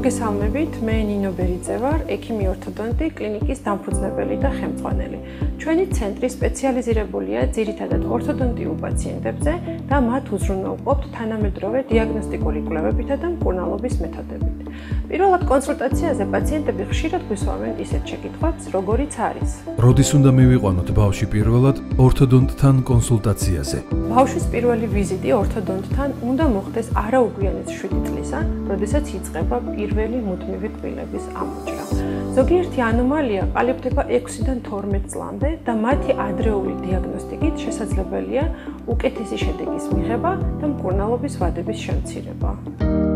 მოგესალმებით, მე ნინო ბერიძე ვარ, ექიმი ორთოდონტი, კლინიკის დამფუძნებელი და ხელმძღვანელი. ჩვენი ცენტრი სპეციალიზირებულია ძირითადად ორთოდონტიულ პაციენტებზე და მათ უზრუნველყოფთ თანამედროვე დიაგნოსტიკური კვლევებითა და მკურნალობის მეთოდებით. პირველად კონსულტაციაზე პაციენტები ხშირად გვისვამენ ისეთ შეკითხვებს, როგორიც არის: როდის უნდა მივიყვანოთ ბავშვი პირველად ორთოდონტთან კონსულტაციაზე? ბავშვის პირველი ვიზიტი ორთოდონტთან უნდა მოხდეს არაუგვიანეს 7 წლისან, როდესაც იწყება პირველი მუდმივი კბილების ამოჭრა. ზოგიერთი ანომალია ყალიბდება 6-დან 12 წლამდე და მათი ადრეული დიაგნოსტიკით შესაძლებელია უკეთესი შედეგის მიღება და მკურნალობის ვადების შემცირება.